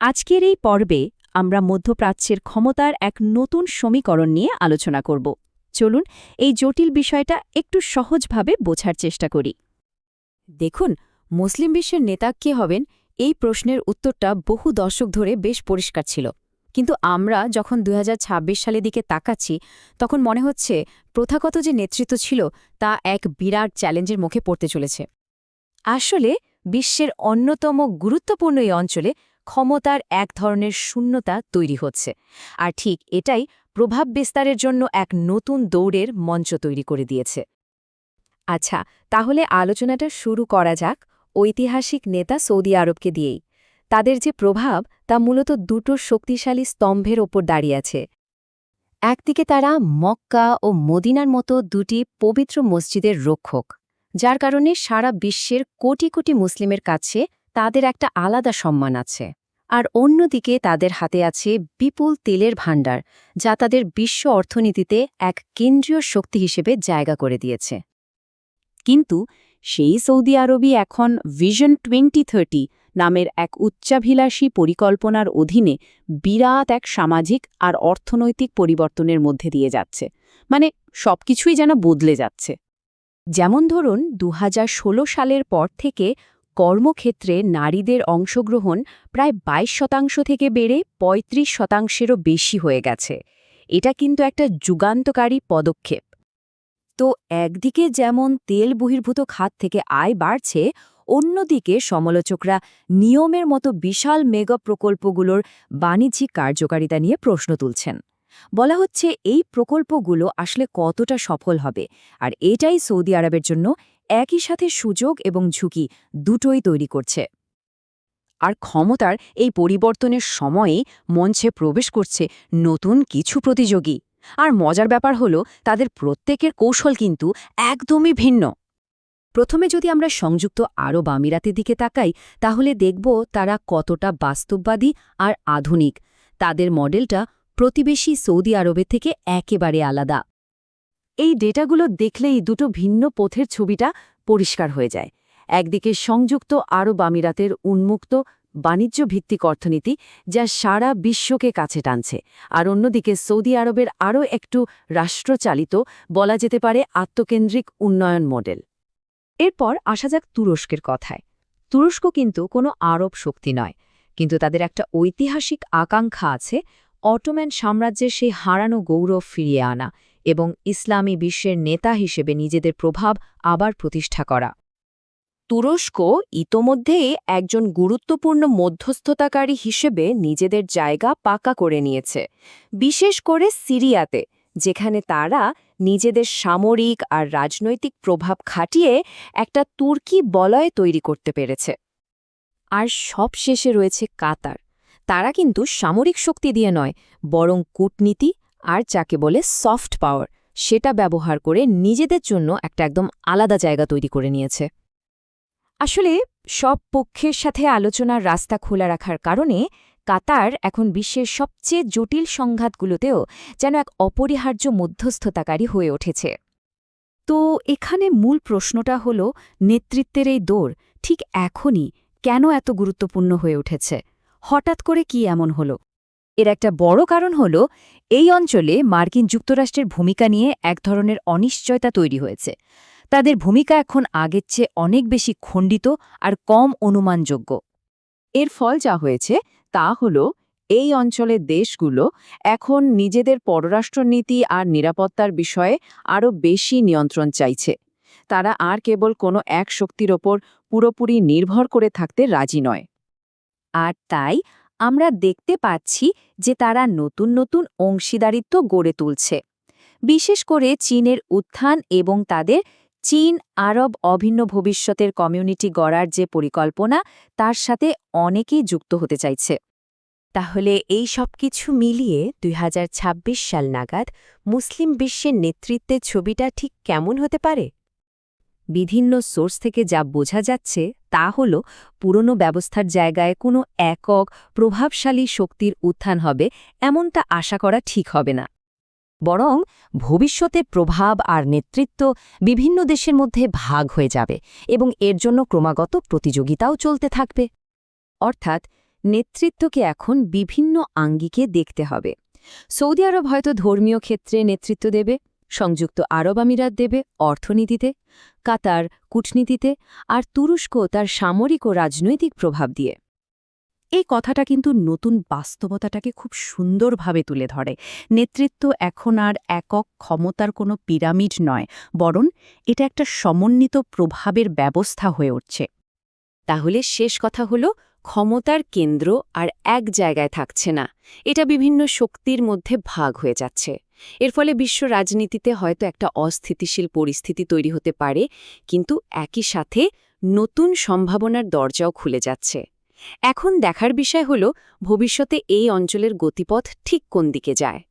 আজকের এই পর্বে আমরা মধ্যপ্রাচ্যের ক্ষমতার এক নতুন সমীকরণ নিয়ে আলোচনা করব। চলুন এই জটিল বিষয়টা একটু সহজভাবে বোঝার চেষ্টা করি। দেখুন, মুসলিম বিশ্বের নেতা কে হবেন এই প্রশ্নের উত্তরটা বহু দশক ধরে বেশ পরিষ্কার ছিল। কিন্তু আমরা যখন ২০২৬ সালের দিকে তাকাচ্ছি তখন মনে হচ্ছে প্রথাগত যে নেতৃত্ব ছিল তা এক বিরাট চ্যালেঞ্জের মুখে পড়তে চলেছে। আসলে বিশ্বের অন্যতম গুরুত্বপূর্ণ এই অঞ্চলে ক্ষমতার এক ধরনের শূন্যতা তৈরি হচ্ছে, আর ঠিক এটাই প্রভাব বিস্তারের জন্য এক নতুন দৌড়ের মঞ্চ তৈরি করে দিয়েছে। আচ্ছা, তাহলে আলোচনাটা শুরু করা যাক ঐতিহাসিক নেতা সৌদি আরবকে দিয়েই। তাদের যে প্রভাব তা মূলত দুটো শক্তিশালী স্তম্ভের ওপর দাঁড়িয়ে আছে। একদিকে তারা মক্কা ও মদিনার মতো দুটি পবিত্র মসজিদের রক্ষক, যার কারণে সারা বিশ্বের কোটি কোটি মুসলিমের কাছে তাদের একটা আলাদা সম্মান আছে। আর অন্যদিকে তাদের হাতে আছে বিপুল তেলের ভাণ্ডার, যা তাদের বিশ্ব অর্থনীতিতে এক কেন্দ্রীয় শক্তি হিসেবে জায়গা করে দিয়েছে। কিন্তু সেই সৌদি আরবই এখন ভিশন 2030 নামের এক উচ্চাভিলাষী পরিকল্পনার অধীনে বিরাট এক সামাজিক আর অর্থনৈতিক পরিবর্তনের মধ্যে দিয়ে যাচ্ছে। মানে সবকিছুই যেন বদলে যাচ্ছে। যেমন ধরুন ২০১৬ সালের পর থেকে কর্মক্ষেত্রে নারীদের অংশগ্রহণ প্রায় ২২% থেকে বেড়ে ৩৫%-এরও বেশি হয়ে গেছে। এটা কিন্তু একটা যুগান্তকারী পদক্ষেপ। তো একদিকে যেমন তেল বহির্ভূত খাত থেকে আয় বাড়ছে, অন্যদিকে সমালোচকরা নিয়মের মতো বিশাল মেগা প্রকল্পগুলোর বাণিজ্যিক কার্যকারিতা নিয়ে প্রশ্ন তুলছেন। বলা হচ্ছে এই প্রকল্পগুলো আসলে কতটা সফল হবে, আর এটাই সৌদি আরবের জন্য একই সাথে সুযোগ এবং ঝুঁকি দুটোই তৈরি করছে। আর ক্ষমতার এই পরিবর্তনের সময়ে মঞ্চে প্রবেশ করছে নতুন কিছু প্রতিযোগী। আর মজার ব্যাপার হলো তাদের প্রত্যেকের কৌশল কিন্তু একদমই ভিন্ন। প্রথমে যদি আমরা সংযুক্ত আরব আমিরাতের দিকে তাকাই, তাহলে দেখব তারা কতটা বাস্তববাদী আর আধুনিক। তাদের মডেলটা প্রতিবেশী সৌদি আরবের থেকে একেবারে আলাদা। এই ডেটাগুলো দেখলেই দুটো ভিন্ন পথের ছবিটা পরিষ্কার হয়ে যায়। একদিকে সংযুক্ত আরব আমিরাতের উন্মুক্ত বাণিজ্যভিত্তিক অর্থনীতি, যা সারা বিশ্বকে কাছে টানছে, আর অন্যদিকে সৌদি আরবের আরও একটু রাষ্ট্রচালিত, বলা যেতে পারে আত্মকেন্দ্রিক উন্নয়ন মডেল। এরপর আসা যাক তুরস্কের কথায়। তুরস্ক কিন্তু কোনো আরব শক্তি নয়, কিন্তু তাদের একটা ঐতিহাসিক আকাঙ্ক্ষা আছে অটোম্যান সাম্রাজ্যের সেই হারানো গৌরব ফিরিয়ে আনা এবং ইসলামী বিশ্বের নেতা হিসেবে নিজেদের প্রভাব আবার প্রতিষ্ঠা করা। তুরস্ক ইতোমধ্যে একজন গুরুত্বপূর্ণ মধ্যস্থতাকারী হিসেবে নিজেদের জায়গা পাকা করে নিয়েছে, বিশেষ করে সিরিয়াতে, যেখানে তারা নিজেদের সামরিক আর রাজনৈতিক প্রভাব খাটিয়ে একটা তুর্কি বলয় তৈরি করতে পেরেছে। আর সবশেষে রয়েছে কাতার। তারা কিন্তু সামরিক শক্তি দিয়ে নয়, বরং কূটনীতি আর যাকে বলে সফট পাওয়ার, সেটা ব্যবহার করে নিজেদের জন্য একটা একদম আলাদা জায়গা তৈরি করে নিয়েছে। আসলে সব পক্ষের সাথে আলোচনার রাস্তা খোলা রাখার কারণে কাতার এখন বিশ্বের সবচেয়ে জটিল সংঘাতগুলোতেও যেন এক অপরিহার্য মধ্যস্থতাকারী হয়ে উঠেছে। তো এখানে মূল প্রশ্নটা হল, নেতৃত্বের এই দৌড় ঠিক এখনই কেন এত গুরুত্বপূর্ণ হয়ে উঠেছে? হঠাৎ করে কি এমন হল? এর একটা বড় কারণ হল এই অঞ্চলে মার্কিন যুক্তরাষ্ট্রের ভূমিকা নিয়ে এক ধরনের অনিশ্চয়তা তৈরি হয়েছে। তাদের ভূমিকা এখন আগের চেয়ে অনেক বেশি খণ্ডিত আর কম অনুমানযোগ্য। এর ফল যা হয়েছে তা হল এই অঞ্চলের দেশগুলো এখন নিজেদের পররাষ্ট্রনীতি আর নিরাপত্তার বিষয়ে আরও বেশি নিয়ন্ত্রণ চাইছে। তারা আর কেবল কোনো এক শক্তির ওপর পুরোপুরি নির্ভর করে থাকতে রাজি নয়। আর তাই আমরা দেখতে পাচ্ছি যে তারা নতুন নতুন অংশীদারিত্ব গড়ে তুলছে, বিশেষ করে চীনের উত্থান এবং তাদের চীন আরব অভিন্ন ভবিষ্যতের কমিউনিটি গড়ার যে পরিকল্পনা, তার সাথে অনেকেই যুক্ত হতে চাইছে। তাহলে এই সব কিছু মিলিয়ে ২০২৬ সাল নাগাদ মুসলিম বিশ্বের নেতৃত্বের ছবিটা ঠিক কেমন হতে পারে? বিভিন্ন সোর্স থেকে যা বোঝা যাচ্ছে তা হল পুরনো ব্যবস্থার জায়গায় কোনো একক প্রভাবশালী শক্তির উত্থান হবে এমনটা আশা করা ঠিক হবে না। বরং ভবিষ্যতে প্রভাব আর নেতৃত্ব বিভিন্ন দেশের মধ্যে ভাগ হয়ে যাবে এবং এর জন্য ক্রমাগত প্রতিযোগিতাও চলতে থাকবে। অর্থাৎ নেতৃত্বকে এখন বিভিন্ন আঙ্গিকে দেখতে হবে। সৌদি আরব হয়তো ধর্মীয় ক্ষেত্রে নেতৃত্ব দেবে, সংযুক্ত আরব আমিরাত দেবে অর্থনীতিতে, কাতার কূটনীতিতে, আর তুরস্ক তার সামরিক ও রাজনৈতিক প্রভাব দিয়ে। এই কথাটা কিন্তু নতুন বাস্তবতাটাকে খুব সুন্দরভাবে তুলে ধরে। নেতৃত্ব এখন আর একক ক্ষমতার কোনো পিরামিড নয়, বরং এটা একটা সমন্বিত প্রভাবের ব্যবস্থা হয়ে উঠছে। তাহলে শেষ কথা হলো, ক্ষমতার কেন্দ্র আর এক জায়গায় থাকছে না, এটা বিভিন্ন শক্তির মধ্যে ভাগ হয়ে যাচ্ছে। এর ফলে বিশ্ব রাজনীতিতে হয়তো একটা অস্থিতিশীল পরিস্থিতি তৈরি হতে পারে, কিন্তু একই সাথে নতুন সম্ভাবনার দরজাও খুলে যাচ্ছে। এখন দেখার বিষয় হলো ভবিষ্যতে এই অঞ্চলের গতিপথ ঠিক কোন দিকে যায়।